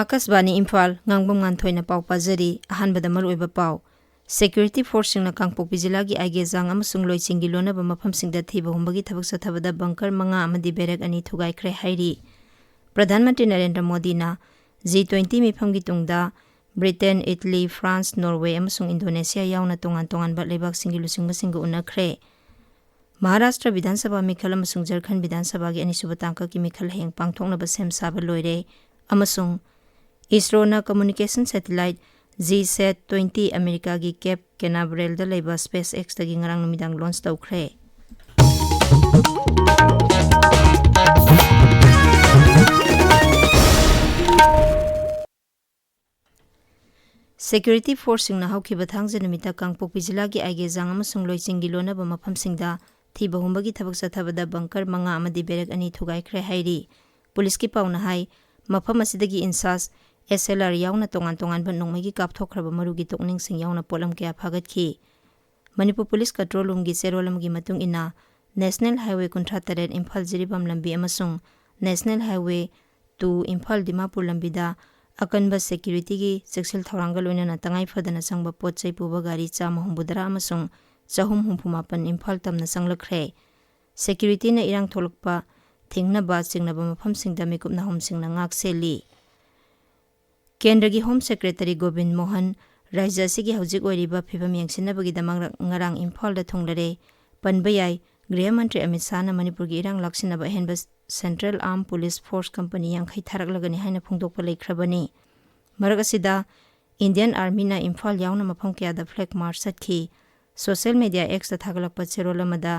Akashvani Imphal Ngangbam Nganthoi पाव पाजरी अहानबदा मरुइबा पाव Security Force सिंगना Kangpokpi जिलागी आइगे जांग अमसुंग लोइचिंगी लोनाबा मफमसिंगदा थीबा हुंबगी थबक सथबदा बंकर मंगा अमदी बेरेक अनि थुगाइख्रे हाइरी प्रधानमंत्री नरेंद्र मोदी ना G20 मिफमगी तुंगदा ब्रिटेन इटली फ्रांस नॉर्वे अमसुंग इंडोनेशिया यावना तोंगान तोंगान बा लेबाक सिंगी लुसिंग सिंग उनख्रे महाराष्ट्र विधानसभा मिखल अमसुंग झारखंड विधानसभा की अनिसुब तांका की मिखल हेंग पांगथोंगनबा सेम साबा लोइरे अमसुंग इसरो ना कम्युनिकेशन सैटेलाइट G-20 अमेरिका की केप केनावरेल दा लेबा स्पेस एक्स तगी ngarang numidang launch तौख्रे Security Force सिंगना हौखिबा थांगजे नुमिता कांगपोकपी जिलागी आइगे जांग अमसुंग लोइचिंगी लोनाबा मफमसिंगदा थीबा हुंबगी थबक सथबदा बंकर मंगा अमदी बेरेक अनि थुगाइख्रे हाइरी पुलिस की पाउना हाई मफम असिदगी इंसास SLR यावना तोंगान तोंगान बन नोंमगी कापथोख्रबा मरुगी तोकनिंग सिंग यावना पोलम कया फागतखी मणिपुर पुलिस कंट्रोल रूम की सेरोलमगी मतुंग इना नेशनल हाईवे 38 इम्फाल जिरिबम लंबी अमसुंग नेशनल हाईवे 2 इम्फाल दिमापुर लंबीदा अकनबा सिक्योरिटी की सेक्सुअल थौरांगल लोइना तंगाई फदना संगबा पोतचै पुबा गाड़ी चामा हुंबुदरा अमसुंग चहुम हुंफुमापन इम्फाल तमना संगलख्रे सिक्योरिटी ना इरांग थोलकपा थिंगनबा सिंगनबा मफमसिंगदा मिकुपना होमसिंगना ngakselli केंद्र की होम सेक्रेटरी गोविंद मोहन राज्य की हौजिक ओइरिबा फिबम यंगसिनबगीदमक ngarang इम्फाल दा थोंगलरे पनबयाई गृह मंत्री अमित शाह ना मणिपुर की इरांग लाक्सिनबा हेनबा central arm police force company यांखै थारकलगनी हाइना फोंदोकपा लेख्रबनी मरग असिदा इंडियन आर्मी ना इम्फाल यावना मफम कयादा फ्लैग मार्च सतखी सोशल मीडिया एक्स थागलकपा चेरोलमदा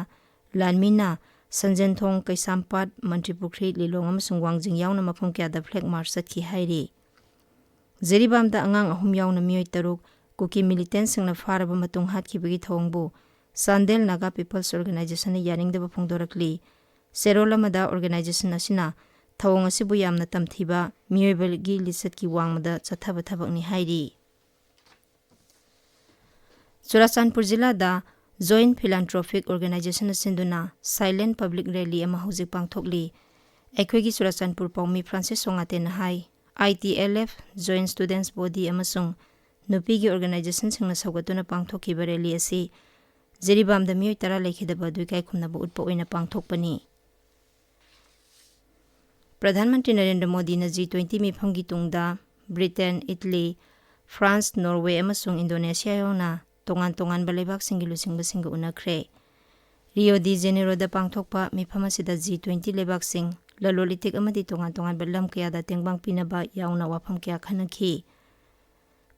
लानमीना संजनथोंग कैसामपाट मंत्रीपुख्री लिलोंग अमसुंग वांगजिंग यावना मफम कयादा फ्लैग मार्च सतखी हाइरी जिरिबामदा अंगांग अहुम यावना मियोय तरुक कुकी मिलिटेंट सिंगना फारबा मतुंग हातखिबगी थोंगबु सांदेल नागा पीपल्स ऑर्गेनाइजेशन यानिंगदबा फोंदोरकली सेरोलमदा ऑर्गेनाइजेशन असिना थवंग असिबु यामना तमथिबा मियोयबगी लिसत की वांगमदा चथाबा थबकनी हाइरी चुराचानपुर जिला दा जॉइंट फिलांथ्रोपिक ऑर्गेनाइजेशन सिंधुना साइलेंट पब्लिक रैली अमा हौजिक पांगथोकली एखोगी चुराचानपुर पौमी फ्रांसिस सोंगातेन हाई ITLF जॉइंट स्टूडेंट्स बॉडी अमसुंग नुपी की ऑर्गेनाइजेशन सिंगना सौगतुना पांगथोकीबा रैली असि जिरिबामदा मियोय तरा लेखिदबा दुइकाई खुमनाबा उत्पा ओइना पांगथोकपनी प्रधानमंत्री नरेंद्र मोदी ने G20 मिफमगी तुंगदा ब्रिटेन इटली फ्रांस नॉर्वे अमसुंग इंडोनेशिया योना तोंगान तोंगान बलेबाक सिंगी लुसिंग बसिंग उनख्रे रियो डी जेनेरो दा पांगथोकपा मिफम असिदा G20 लेबाक सिंग ललोलितिक अमदी तोंगान तोंगान बल्लम कयादा तेंगबांग पिनबा यावना वाफम कया खनखी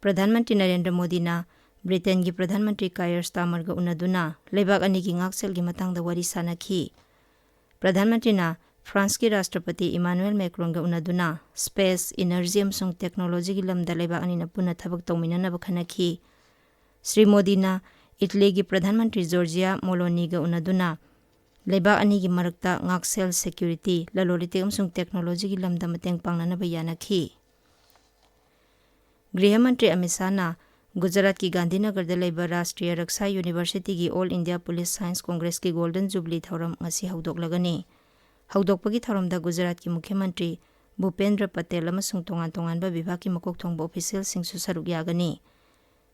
प्रधानमंत्री नरेंद्र मोदी ना ब्रिटेन की प्रधानमंत्री कायर स्टामर गा उनदुना लेबाक अनि की ngakselgi matangda wari sanakhi प्रधानमंत्री ना फ्रांस के राष्ट्रपति इमानुएल मैक्रोन गा उनदुना स्पेस एनर्जी अमसुंग टेक्नोलॉजी की लमदा लेबाक अनि ना पुना थबक तौमिननबा खनखी श्री मोदी ना इटली की प्रधानमंत्री जॉर्जिया मोलोनी गा उनदुना लेबाक अनि की मरकता ngakсel सिक्योरिटी ललोलितिक अमसुंग टेक्नोलॉजी की लमदा मतेंग पांगननबा यानखी गृह मंत्री अमित शाह ना गुजरात की गांधीनगर दा लेबा राष्ट्रीय रक्षा यूनिवर्सिटी की all India police science Congress की गोल्डन जुबली थौरम ngasi हौदोकलगनी हौदोकपगी थौरमदा गुजरात की मुख्यमंत्री भूपेंद्र पटेल अमसुंग तोंगान तोंगानबा विभाग की मकोक थोंबा ऑफिशियल सिंगसु सरुक यागनी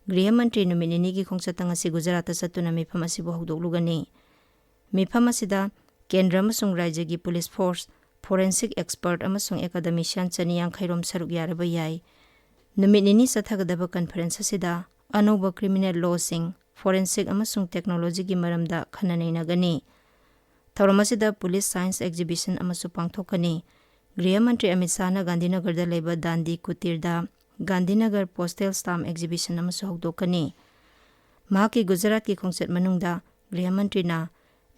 गृह मंत्री नुमिनिनी की खोंगचतंग असि गुजरात सत्तुना मिफम असिबु हौदोकलुगनी मिफम असिदा केंद्र अमसुंग राज्य की पुलिस फोर्स फोरेंसिक एक्सपर्ट अमसुंग एकाडेमिशियन चनियांग खैरोम सरुक यारबा याई नुमिनिनी सथगदबा कॉन्फ्रेंस असिदा अनोबा क्रिमिनल लॉ सिंग फोरेंसिक अमसुंग टेक्नोलॉजी की मरमदा खननैनगनी थौरम असिदा पुलिस साइंस एग्जिबिशन अमसु पांगथोकनी गृह मंत्री अमित शाह ना गांधीनगर दा लेबा दांडी कुटीरदा गांधीनगर पोस्टल स्टाम्प एग्जिबिशन अमसु हौदोकनी महाकी गुजरात की खोंगचत मनुंगदा गृह मंत्री ना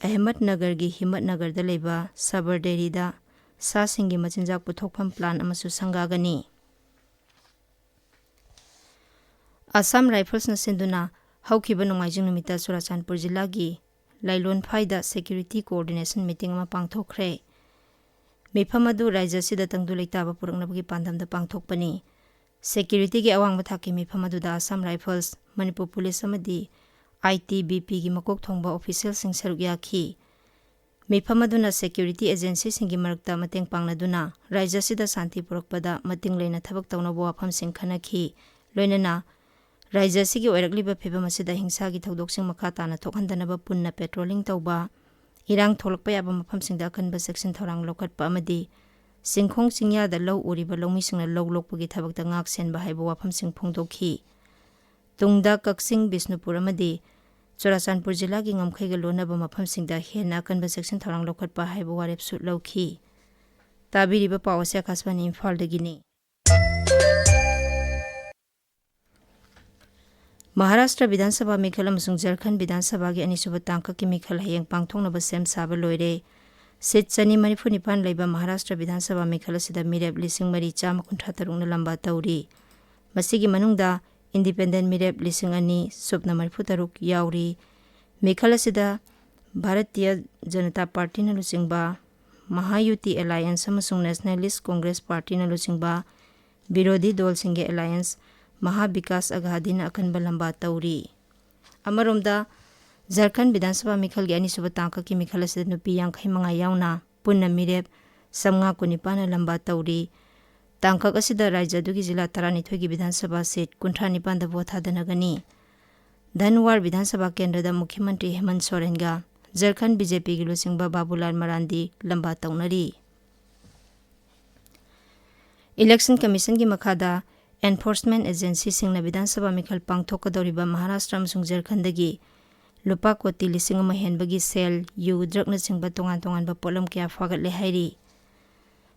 अहमदनगर की हिम्मतनगर दा लेबा साबर डेरीदा सा सिंगी मचिंजाक पुथोकफम प्लान अमसु संगागनी असम राइफल्स न सिंधुना हौखिबा नोंगाइजिंग नुमिता चुराचानपुर जिला की लाइलोनफाइदा सिक्योरिटी कोऑर्डिनेशन मीटिंग में पांगथोखरे मिफम अदु राज्य सिदा तंगदु लेताबा पुरकनबगी पांदमदा पांगथोकपनी सिक्योरिटी की अवांग थाकी मिफम अदुदा असम राइफल्स मणिपुर पुलिस अमदी ITBP की मकोक थोंबा ऑफिशियल सिंग सरुक याखी ꯃꯤꯐꯝ ꯑꯗꯨꯅ ꯁꯦꯀ꯭ꯌꯨꯔꯤꯇꯤ ꯑꯦꯖꯦꯟꯁꯤꯁꯤꯡꯒꯤ ꯃꯔꯛꯇ ꯃꯇꯦꯡ ꯄꯥꯡꯅꯗꯨꯅ ꯔꯥꯖ꯭ꯌ ꯑꯁꯤꯗ ꯁꯥꯟꯇꯤ ꯄꯨꯔꯛꯄꯗ ꯃꯇꯤꯡ ꯂꯩꯅ ꯊꯕꯛ ꯇꯧꯅꯕ ꯋꯥꯐꯝꯁꯤꯡ ꯈꯟꯅꯈꯤ ꯂꯣꯏꯅꯅ ꯔꯥꯖ꯭य ꯑꯁꯤꯒꯤ ꯑꯣꯏꯔꯛꯂꯤꯕ ꯐꯤꯚꯝ ꯑꯁꯤꯗ ꯍꯤꯡꯁꯥꯒꯤ ꯊꯧꯗꯣꯛꯁꯤꯡ ꯃꯈꯥ ꯇꯥꯅ ꯊꯣꯛꯍꯟꯗꯅꯕ ꯄꯨꯟꯅ ꯄꯦꯇ꯭ꯔꯣꯂꯤꯡ ꯇꯧꯕ ꯏꯔꯥꯡ ꯊꯣꯛꯂꯛꯄ ꯌꯥꯕ ꯃꯐꯝꯁꯤꯡꯗ ꯑꯀꯟꯕ ꯆꯦꯛꯁꯤꯟ ꯊꯧꯔꯥꯡ ꯂꯧꯈꯠꯄ ꯑꯃꯗꯤ ꯆꯤꯡꯈꯣꯡ ꯆꯤꯡꯌꯥꯗ ꯂꯧ ꯎꯔꯤꯕ ꯂꯧꯃꯤꯁꯤꯡꯅ ꯂꯧ ꯂꯣꯛꯄꯒꯤ ꯊꯕꯛꯇ ꯉꯥꯛ ꯁꯦꯟꯕ ꯍꯥꯏꯕ ꯋꯥꯐꯝꯁꯤꯡ ꯐꯣꯡꯗꯣꯛꯈꯤ ꯇꯨꯡꯗ ꯀꯛꯆꯤꯡ ꯕꯤꯁꯅꯨꯄꯨꯔ ꯑꯃꯗꯤ ꯆꯨꯔꯥꯆꯥꯟꯄꯨꯔ ꯖꯤꯂꯥꯒꯤ ꯉꯝꯈꯩꯒ ꯂꯣꯟꯅꯕ ꯃꯐꯝꯁꯤꯡꯗ ꯍꯦꯟꯅ ꯑꯀꯟꯕ ꯆꯦꯛꯁꯤꯟ ꯊꯧꯔꯥꯡ ꯂꯧꯈꯠꯄ ꯍꯥꯏꯕ ꯋꯥꯔꯦꯞꯁꯨ ꯂꯧꯈꯤ ꯇꯥꯕꯤꯔꯤꯕ ꯄꯥꯎ ꯑꯁꯤ ꯑꯀꯥꯁꯕꯥꯅꯤ ꯏꯝꯐꯥꯜꯗꯒꯤꯅꯤ ꯃꯍꯥꯔꯥꯁꯇ꯭ꯔ ꯕꯤꯙꯥꯟ ꯁꯚꯥ ꯃꯤꯈꯜ ꯑꯃꯁꯨꯡ ꯓꯥꯔꯈꯟꯗ ꯕꯤꯙꯥꯟ ꯁꯚꯥꯒꯤ ꯑꯅꯤꯁꯨꯕ ꯇꯥꯡꯀꯛꯀꯤ ꯃꯤꯈꯜ ꯍꯌꯦꯡ ꯄꯥꯡꯊꯣꯛꯅꯕ ꯁꯦꯝ ꯁꯥꯕ ꯂꯣꯏꯔꯦ ꯁꯤꯠ 249 ꯂꯩꯕ ꯃꯍꯥꯔꯥꯁꯇ꯭ꯔ ꯕꯤꯙꯥꯟ ꯁꯚꯥ ꯃꯤꯈꯜ ꯑꯁꯤꯗ ꯃꯤꯔꯦꯞ 4,163ꯅ ꯂꯝꯕꯥ ꯇꯧꯔꯤ ꯃꯁꯤꯒꯤ ꯃꯅꯨꯡꯗ ꯏꯟꯗꯤꯄꯦꯟꯗꯦꯟꯠ ꯃꯤꯔꯦꯞ 2,000 ꯌꯥꯎꯔꯤ ꯃꯤꯈꯜ ꯑꯁꯤꯗ ꯚꯥꯔꯇꯤꯌꯥ ꯖꯅꯇꯥ ꯄꯥꯔꯇꯤꯅ ꯂꯨꯆꯤꯡꯕ ꯃꯍꯥꯌꯨꯇꯤ ꯑꯦꯂꯥꯏꯌꯦꯟꯁ ꯑꯃꯁꯨꯡ ꯅꯦꯁꯅꯦꯂꯤꯁꯠ ꯀꯣꯡꯒ꯭ꯔꯦꯁ ꯄꯥꯔꯇꯤꯅ ꯂꯨꯆꯤꯡꯕ ꯕꯤꯔꯣꯙꯤ ꯗꯣꯜꯁꯤꯡꯒꯤ ꯑꯦꯂꯥꯏꯌꯦꯟꯁ ꯃꯍꯥ ꯕꯤꯀꯥꯁ ꯑꯘꯥꯗꯤꯅ ꯑꯀꯟꯕ ꯂꯝꯕꯥ ꯇꯧꯔꯤ ꯑꯃꯔꯣꯝꯗ ꯓꯥꯔꯈꯟꯗ ꯕꯤꯙꯥꯟ ꯁꯚꯥ ꯃꯤꯈꯜꯒꯤ ꯑꯅꯤꯁꯨꯕ ꯇꯥꯡꯀꯛꯀꯤ ꯃꯤꯈꯜ ꯑꯁꯤꯗ ꯅꯨꯄꯤ 55 ꯌꯥꯎꯅ ꯄꯨꯟꯅ ꯃꯤꯔꯦꯞ 519ꯅ ꯂꯝꯕꯥ ꯇꯧꯔꯤ ꯇꯥꯡꯀꯛ ꯑꯁꯤꯗ ꯔꯥꯖ꯭य ꯑꯗꯨꯒꯤ ꯖꯤꯂꯥ 12ꯒꯤ ꯕꯤꯙꯥꯟ ꯁꯚꯥ ꯁꯤꯠ 59ꯗ ꯚꯣꯠ ꯊꯥꯗꯅꯒꯅꯤ ꯙꯟꯋꯥꯔ ꯕꯤꯙꯥꯟ ꯁꯚꯥ ꯀꯦꯟꯗ꯭ꯔꯗ ꯃꯨꯈ꯭ꯌ ꯃꯟꯇ꯭ꯔꯤ ꯍꯦꯃꯟꯇ ꯁꯣꯔꯦꯟꯒ ꯓꯥꯔꯈꯟꯗ ꯕꯤꯖꯦꯄꯤꯒꯤ ꯂꯨꯆꯤꯡꯕ ꯕꯥꯕꯨꯂꯥꯜ ꯃꯔꯥꯟꯗꯤ ꯂꯝꯕꯥ ꯇꯧꯅꯔꯤ ꯏꯂꯦꯛꯁꯟ ꯀꯃꯤꯁꯟꯒꯤ ꯃꯈꯥꯗ ꯑꯦꯟꯐꯣꯔꯁꯃꯦꯟꯠ ꯑꯦꯖꯦꯟꯁꯤꯁꯤꯡꯅ ꯕꯤꯙꯥꯟ ꯁꯚꯥ ꯃꯤꯈꯜ ꯄꯥꯡꯊꯣꯛꯀꯗꯧꯔꯤꯕ ꯃꯍꯥꯔꯥꯁꯇ꯭ꯔ ꯑꯃꯁꯨꯡ ꯓꯥꯔꯈꯟꯗꯒꯤ ꯂꯨꯄꯥ ꯀꯣꯇꯤ 1,000 ꯍꯦꯟꯕꯒꯤ ꯁꯦꯜ ꯌꯨ ꯗ꯭ꯔꯒꯅꯆꯤꯡꯕ ꯇꯣꯉꯥꯟ-ꯇꯣꯉꯥꯟꯕ ꯄꯣꯠꯂꯝ ꯀꯌꯥ ꯐꯥꯒꯠꯂꯦ ꯍꯥꯏꯔꯤ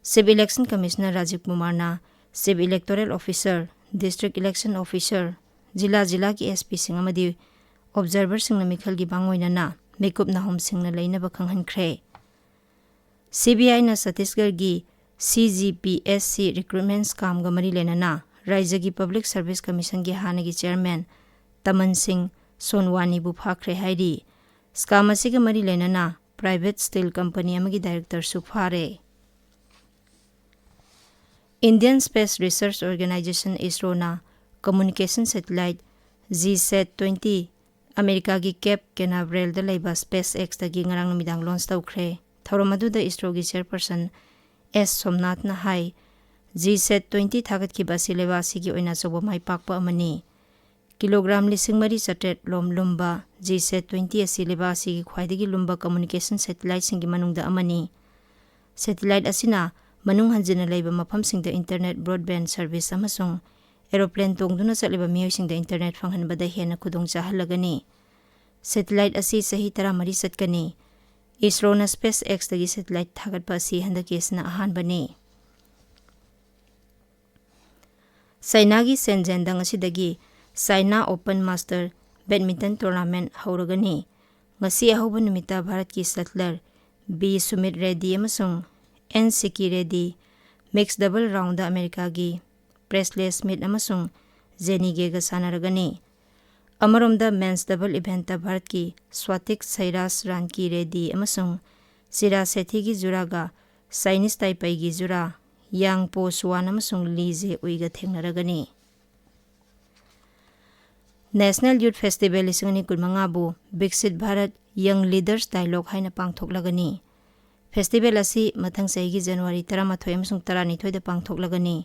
ꯆꯤꯞ ꯏꯂꯦꯛꯁꯟ ꯀꯃꯤꯁꯅꯔ ꯔꯥꯖꯤꯕ ꯀꯨꯃꯥꯔꯅ chief electoral officer district election officer ꯖꯤꯂꯥꯒꯤ ꯑꯦꯁꯄꯤꯁꯤꯡ ꯑꯃꯗꯤ ꯑꯣꯕꯖꯔꯚꯔꯁꯤꯡꯅ ꯃꯤꯈꯜꯒꯤ ꯕꯥꯡꯑꯣꯏꯅꯅ ꯃꯤꯀꯨꯞ ꯅꯥꯍꯨꯝꯁꯤꯡꯅ ꯂꯩꯅꯕ ꯈꯪꯍꯟꯈ꯭ꯔꯦ ꯁꯤꯕꯤꯑꯥꯏꯅ ꯁꯠꯇꯤꯁꯒꯔꯒꯤ CGPSC ꯔꯤꯀ꯭ꯔꯨꯠꯃꯦꯟꯠ ꯁ꯭ꯀꯥꯝꯒ ꯃꯔꯤ ꯂꯩꯅꯅ ꯔꯥꯖ꯭ꯌꯒꯤ ꯄꯕ꯭ꯂꯤꯛ ꯁꯔꯚꯤꯁ ꯀꯃꯤꯁꯟꯒꯤ ꯍꯥꯟꯅꯒꯤ ꯆꯦꯌꯔꯃꯦꯟ ꯇꯃꯟ ꯁꯤꯡ ꯁꯣꯟꯋꯥꯅꯤꯕꯨ ꯐꯥꯈ꯭ꯔꯦ ꯍꯥꯏꯔꯤ ꯁ꯭ꯀꯥꯝ ꯑꯁꯤꯒ ꯃꯔꯤ ꯂꯩꯅꯅ ꯄ꯭ꯔꯥꯏꯚꯦꯠ ꯁ꯭ꯇꯤꯜ ꯀꯝꯄꯅꯤ ꯑꯃꯒꯤ ꯗꯥꯏꯔꯦꯛꯇꯔꯁꯨ ꯐꯥꯔꯦ ꯏꯟꯗꯤꯌꯟ ꯁ꯭ꯄꯦꯁ ꯔꯤꯁꯔꯆ ꯑꯣꯔꯒꯅꯥꯏꯖꯦꯁꯟ ꯏꯁꯔꯣꯅ ꯀꯝꯃꯨꯅꯤꯀꯦꯁꯟ ꯁꯦꯇꯤꯂꯥꯏꯠ GSAT-20 ꯑꯃꯦꯔꯤꯀꯥꯒꯤ ꯀꯦꯞ ꯀꯦꯅꯥꯚꯔꯦꯜꯗ ꯂꯩꯕ ꯁ꯭ꯄꯦꯁ ꯑꯦꯛꯁꯇꯒꯤ ꯉꯔꯥꯡ ꯅꯨꯃꯤꯗꯥꯡ ꯂꯣꯟꯆ ꯇꯧꯈ꯭ꯔꯦ ꯊꯧꯔꯝ ꯑꯗꯨꯗ ꯏꯁꯔꯣꯒꯤ ꯆꯦꯌꯔꯄꯔꯁꯟ S. ꯁꯣꯝꯅꯥꯊꯅ ꯍꯥꯏ GSAT-20 ꯊꯥꯒꯠꯈꯤꯕ ꯑꯁꯤ ꯂꯩꯕꯥꯛ ꯑꯁꯤꯒꯤ ꯑꯣꯏꯅ ꯑꯆꯧꯕ ꯃꯥꯏꯄꯥꯛꯄ ꯑꯃꯅꯤ ꯀꯤꯂꯣꯒ꯭ꯔꯥꯝ 3,800 ꯂꯨꯝꯕ GSAT-20 ꯑꯁꯤ ꯂꯩꯕꯥꯛ ꯑꯁꯤꯒꯤ ꯈ꯭ꯋꯥꯏꯗꯒꯤ ꯂꯨꯝꯕ ꯀꯝꯃꯨꯅꯤꯀꯦꯁꯟ ꯁꯦꯇꯤꯂꯥꯏꯠꯁꯤꯡꯒꯤ ꯃꯅꯨꯡꯗ ꯑꯃꯅꯤ ꯁꯦꯇꯤꯂꯥꯏꯠ ꯑꯁꯤꯅ ꯃꯅꯨꯡ ꯍꯟꯖꯤꯟꯅ ꯂꯩꯕ ꯃꯐꯝꯁꯤꯡꯗ ꯏꯟꯇꯔꯅꯦꯠ ꯕ꯭ꯔꯣꯗꯕꯦꯟꯗ ꯁꯔꯚꯤꯁ ꯑꯃꯁꯨꯡ ꯑꯦꯔꯣꯄ꯭ꯂꯦꯟ ꯇꯣꯡꯗꯨꯅ ꯆꯠꯂꯤꯕ ꯃꯤꯑꯣꯏꯁꯤꯡꯗ ꯏꯟꯇꯔꯅꯦꯠ ꯐꯪꯍꯟꯕꯗ ꯍꯦꯟꯅ ꯈꯨꯗꯣꯡꯆꯥꯍꯜꯂꯒꯅꯤ ꯁꯦꯇꯤꯂꯥꯏꯠ ꯑꯁꯤ ꯆꯍꯤ 14 ꯆꯠꯀꯅꯤ ꯏꯁꯔꯣꯅ ꯁ꯭ꯄꯦꯁ ꯑꯦꯛꯁꯇꯒꯤ ꯁꯦꯇꯤꯂꯥꯏꯠ ꯊꯥꯒꯠꯄ ꯑꯁꯤ ꯍꯟꯗꯛꯀꯤ ꯑꯁꯤꯅ ꯑꯍꯥꯟꯕꯅꯤ ꯆꯥꯏꯅꯥꯒꯤ ꯁꯦꯟꯖꯦꯟꯗ ꯉꯁꯤꯗꯒꯤ China open master badminton tournament ꯍꯧꯔꯒꯅꯤ ꯉꯁꯤ ꯑꯍꯧꯕ ꯅꯨꯃꯤꯠꯇ ꯚꯥꯔꯠꯀꯤ ꯁꯠꯂꯔ B. ꯁꯨꯃꯤꯠ ꯔꯦꯗ꯭ꯗꯤ ꯑꯃꯁꯨꯡ N. Sikki Reddy mix double round ꯑꯃꯦꯔꯤꯀꯥꯒꯤ ꯄ꯭ꯔꯦꯁꯂꯦ ꯁ꯭ꯃꯤꯊ ꯑꯃꯁꯨꯡ ꯖꯦꯅꯤꯒꯦꯒ ꯁꯥꯟꯅꯔꯒꯅꯤ ꯑꯃꯔꯣꯝꯗ ꯃꯦꯟꯁ ꯗꯕꯜ ꯏꯚꯦꯟꯠꯇ ꯚꯥꯔꯠꯀꯤ ꯁ꯭ꯋꯥꯇꯤꯛ ꯁꯩꯔꯥꯖ ꯔꯥꯟꯀꯤ ꯔꯦꯗ꯭ꯗꯤ ꯑꯃꯁꯨꯡ ꯆꯤꯔꯥꯖ ꯁꯦꯊꯤꯒꯤ ꯖꯨꯔꯥꯒ ꯆꯥꯏꯅꯤꯁ ꯇꯥꯏꯄꯩꯒꯤ ꯖꯨꯔꯥ ꯌꯥꯡ ꯄꯣ ꯁꯨꯋꯥꯟ ꯑꯃꯁꯨꯡ ꯂꯤ ꯖꯦ ꯎꯏꯒ ꯊꯦꯡꯅꯔꯒꯅꯤ ꯅꯦꯁꯅꯦꯜ ꯌꯨꯊ ꯐꯦꯁꯇꯤꯚꯦꯜ 2025ꯕꯨ ꯕꯤꯛꯁꯤꯠ ꯚꯥꯔꯠ ꯌꯪ ꯂꯤꯗꯔꯁ ꯗꯥꯏꯂꯣꯒ ꯍꯥꯏꯅ ꯄꯥꯡꯊꯣꯛꯂꯒꯅꯤ ꯐꯦꯁꯇꯤꯚꯦꯜ ꯑꯁꯤ ꯃꯊꯪ ꯆꯍꯤꯒꯤ ꯖꯅꯋꯥꯔꯤ 11 ꯑꯃꯁꯨꯡ 12ꯗ ꯄꯥꯡꯊꯣꯛꯂꯒꯅꯤ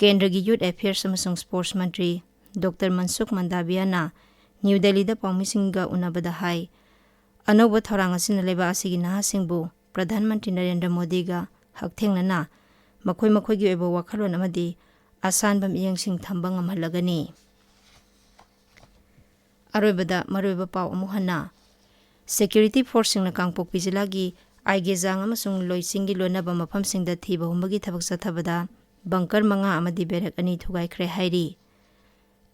ꯀꯦꯟꯗ꯭ꯔꯒꯤ ꯌꯨꯊ ꯑꯦꯐꯤꯌꯔꯁ ꯑꯃꯁꯨꯡ ꯁ꯭ꯄꯣꯔꯠꯁ ꯃꯟꯇ꯭ꯔꯤ ꯗꯣꯛꯇꯔ ꯃꯟꯁꯨꯈ ꯃꯟꯗꯥꯕꯤꯌꯥꯅ ꯅ꯭ꯌꯨ ꯗꯦꯜꯂꯤꯗ ꯄꯥꯎꯃꯤꯁꯤꯡꯒ ꯎꯅꯕꯗ ꯍꯥꯏ ꯑꯅꯧꯕ ꯊꯧꯔꯥꯡ ꯑꯁꯤꯅ ꯂꯩꯕꯥꯛ ꯑꯁꯤꯒꯤ ꯅꯍꯥꯁꯤꯡꯕꯨ ꯄ꯭ꯔꯙꯥꯟ ꯃꯟꯇ꯭ꯔꯤ ꯅꯔꯦꯟꯗ꯭ꯔ ꯃꯣꯗꯤꯒ ꯍꯛꯊꯦꯡꯅꯅ ꯃꯈꯣꯏꯒꯤ ꯑꯣꯏꯕ ꯋꯥꯈꯜꯂꯣꯟ ꯑꯃꯗꯤ ꯑꯁꯥꯟꯕ ꯃꯤꯠꯌꯦꯡꯁꯤꯡ ꯊꯝꯕ ꯉꯝꯍꯜꯂꯒꯅꯤ ꯑꯔꯣꯏꯕꯗ ꯃꯔꯨꯑꯣꯏꯕ ꯄꯥꯎ ꯑꯃꯨꯛ ꯍꯟꯅ ꯁꯦꯀ꯭ꯌꯨꯔꯤꯇꯤ ꯐꯣꯔꯁꯁꯤꯡꯅ ꯀꯥꯡꯄꯣꯛꯄꯤ ꯖꯤꯂꯥꯒꯤ ꯑꯥꯏꯒꯦꯖꯥꯡ ꯑꯃꯁꯨꯡ ꯂꯣꯏꯆꯤꯡꯒꯤ ꯂꯣꯟꯅꯕ ꯃꯐꯝꯁꯤꯡꯗ ꯊꯤꯕ ꯍꯨꯝꯕꯒꯤ ꯊꯕꯛ ꯆꯠꯊꯕꯗ ꯕꯪꯀꯔ 5 ꯑꯃꯗꯤ ꯕꯦꯔꯦꯛ 2 ꯊꯨꯒꯥꯏꯈ꯭ꯔꯦ ꯍꯥꯏꯔꯤ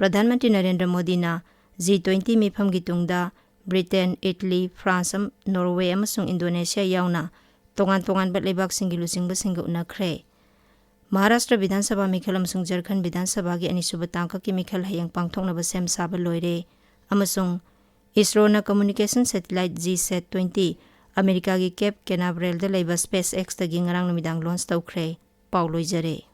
ꯄ꯭ꯔꯙꯥꯟ ꯃꯟꯇ꯭ꯔꯤ ꯅꯔꯦꯟꯗ꯭ꯔ ꯃꯣꯗꯤꯅ G20 ꯃꯤꯐꯝꯒꯤ ꯇꯨꯡꯗ ꯕ꯭ꯔꯤꯇꯦꯟ, ꯏꯇꯂꯤ, ꯐ꯭ꯔꯥꯟꯁ, ꯅꯣꯔꯋꯦ ꯑꯃꯁꯨꯡ ꯏꯟꯗꯣꯅꯦꯁꯤꯌꯥ ꯌꯥꯎꯅ ꯇꯣꯉꯥꯟ-ꯇꯣꯉꯥꯟꯕ ꯂꯩꯕꯥꯛꯁꯤꯡꯒꯤ ꯂꯨꯆꯤꯡꯕꯁꯤꯡꯒ ꯎꯅꯈ꯭ꯔꯦ ꯃꯍꯥꯔꯥꯁꯇ꯭ꯔ ꯕꯤꯙꯥꯟ ꯁꯚꯥ ꯃꯤꯈꯜ ꯑꯃꯁꯨꯡ ꯓꯥꯔꯈꯟꯗ ꯕꯤꯙꯥꯟ ꯁꯚꯥꯒꯤ ꯑꯅꯤꯁꯨꯕ ꯇꯥꯡꯀꯛꯀꯤ ꯃꯤꯈꯜ ꯍꯌꯦꯡ ꯄꯥꯡꯊꯣꯛꯅꯕ ꯁꯦꯝ ꯁꯥꯕ ꯂꯣꯏꯔꯦ ꯑꯃꯁꯨꯡ ꯏꯁꯔꯣꯅ ꯀꯝꯃꯨꯅꯤꯀꯦꯁꯟ ꯁꯦꯇꯤꯂꯥꯏꯠ GSAT-20 ꯑꯃꯦꯔꯤꯀꯥꯒꯤ ꯀꯦꯞ ꯀꯦꯅꯥꯚꯔꯦꯜꯗ ꯂꯩꯕ ꯁ꯭ꯄꯦꯁ ꯑꯦꯛꯁꯇꯒꯤ ꯉꯔꯥꯡ ꯅꯨꯃꯤꯗꯥꯡ ꯂꯣꯟꯆ ꯇꯧꯈ꯭ꯔꯦ ꯄꯥꯎ ꯂꯣꯏꯖꯔꯦ